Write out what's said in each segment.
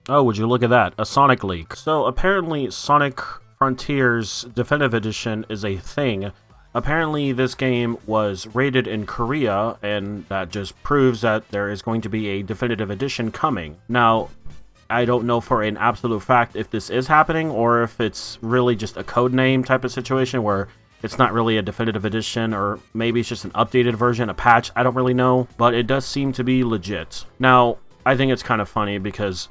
Oh, would you look at that? A Sonic leak. So apparently Sonic Frontiers Definitive Edition is a thing. Apparently this game was rated in Korea, and that just proves that there is going to be a Definitive Edition coming. Now, I don't know for an absolute fact if this is happening or if it's really just a code name type of situation where it's not really a definitive edition, or maybe it's just an updated version, a patch. I don't really know, but it does seem to be legit. Now, I think it's kind of funny because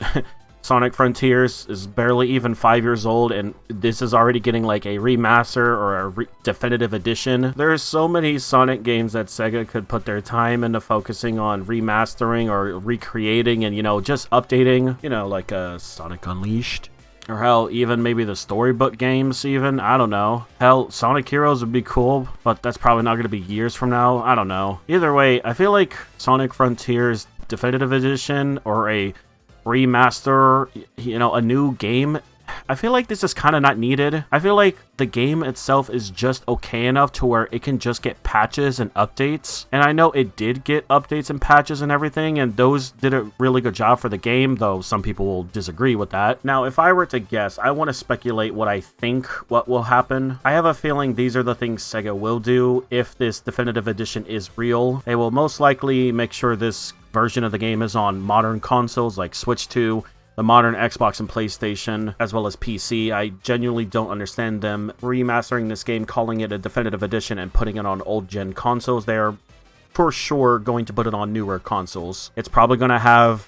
Sonic Frontiers is barely even 5 years old, and this is already getting like a remaster or a definitive edition. There's so many Sonic games that Sega could put their time into focusing on remastering or recreating and, just updating, like Sonic Unleashed. Or hell, even maybe the storybook games even, I don't know. Hell, Sonic Heroes would be cool, but that's probably not going to be years from now, I don't know. Either way, I feel like Sonic Frontiers Definitive Edition or a remaster, a new game, I feel like this is kind of not needed. I feel like the game itself is just okay enough to where it can just get patches and updates. And I know it did get updates and patches and everything, and those did a really good job for the game, though some people will disagree with that. Now, if I were to guess, I want to speculate what I think what will happen. I have a feeling these are the things Sega will do if this definitive edition is real. They will most likely make sure this version of the game is on modern consoles like Switch 2, the modern Xbox and PlayStation, as well as PC. I genuinely don't understand them remastering this game, calling it a definitive edition, and putting it on old-gen consoles. They're for sure going to put it on newer consoles. It's probably going to have,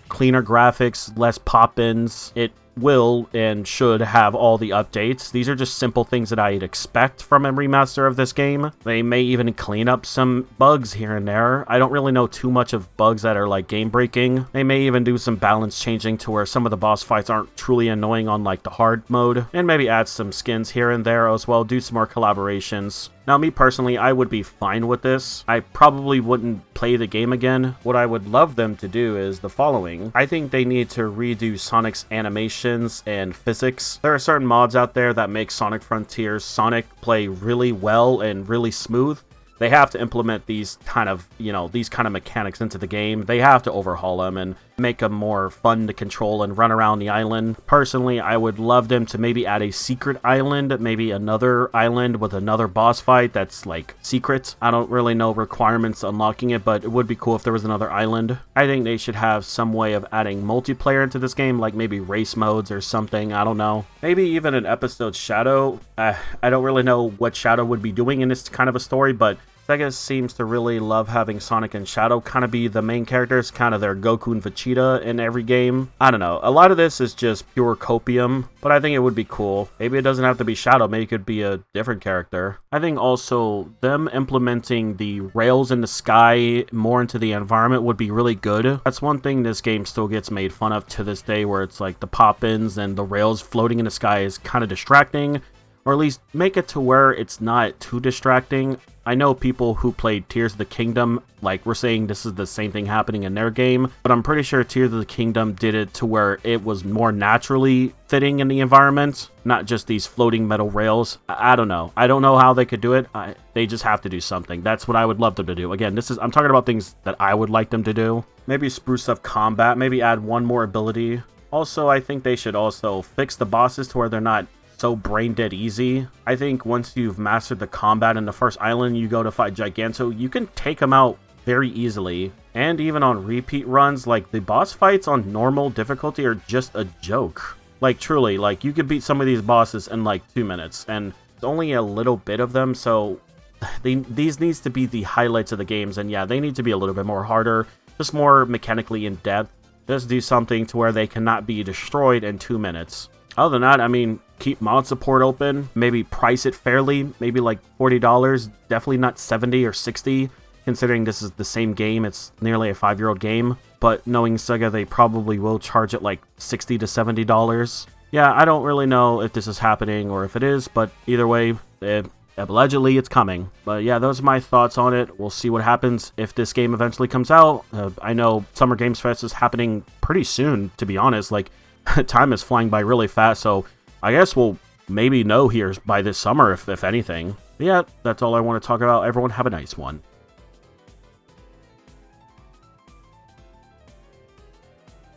cleaner graphics, less pop-ins. It will and should have all the updates. These are just simple things that I'd expect from a remaster of this game. They may even clean up some bugs here and there. I don't really know too much of bugs that are like game breaking. They may even do some balance changing to where some of the boss fights aren't truly annoying on like the hard mode, and maybe add some skins here and there as well, do some more collaborations. Now, me personally, I would be fine with this. I probably wouldn't play the game again. What I would love them to do is the following. I think they need to redo Sonic's animations and physics. There are certain mods out there that make Sonic Frontiers Sonic play really well and really smooth. They have to implement these kind of mechanics into the game. They have to overhaul them and make them more fun to control and run around the island. Personally, I would love them to maybe add a secret island, maybe another island with another boss fight that's like secret. I don't really know requirements unlocking it, but it would be cool if there was another island. I think they should have some way of adding multiplayer into this game, like maybe race modes or something. I don't know. Maybe even an episode Shadow. I don't really know what Shadow would be doing in this kind of a story, but Sega seems to really love having Sonic and Shadow kind of be the main characters, kind of their Goku and Vegeta in every game. I don't know. A lot of this is just pure copium, but I think it would be cool. Maybe it doesn't have to be Shadow. Maybe it could be a different character. I think also them implementing the rails in the sky more into the environment would be really good. That's one thing this game still gets made fun of to this day, where it's like the pop-ins and the rails floating in the sky is kind of distracting. Or at least make it to where it's not too distracting. I know people who played Tears of the Kingdom, like, were saying this is the same thing happening in their game, but I'm pretty sure Tears of the Kingdom did it to where it was more naturally fitting in the environment, not just these floating metal rails. I don't know. I don't know how they could do it. They just have to do something. That's what I would love them to do. Again, I'm talking about things that I would like them to do. Maybe spruce up combat, maybe add one more ability. Also, I think they should also fix the bosses to where they're not so brain dead easy. I think once you've mastered the combat in the first island you go to fight Giganto, you can take him out very easily. And even on repeat runs, like, the boss fights on normal difficulty are just a joke. Like, truly, like, you could beat some of these bosses in like 2 minutes, and it's only a little bit of them, so these needs to be the highlights of the games. And yeah, they need to be a little bit more harder, just more mechanically in depth. Just do something to where they cannot be destroyed in 2 minutes. Other than that, I mean, keep mod support open, maybe price it fairly, maybe like $40, definitely not $70 or $60, considering this is the same game. It's nearly a 5-year-old game, but knowing Sega, they probably will charge it like $60 to $70. Yeah, I don't really know if this is happening or if it is, but either way, allegedly it's coming. But yeah, those are my thoughts on it. We'll see what happens if this game eventually comes out. I know Summer Games Fest is happening pretty soon, to be honest. Like, time is flying by really fast, so I guess we'll maybe know here by this summer, if anything. But yeah, that's all I want to talk about. Everyone have a nice one.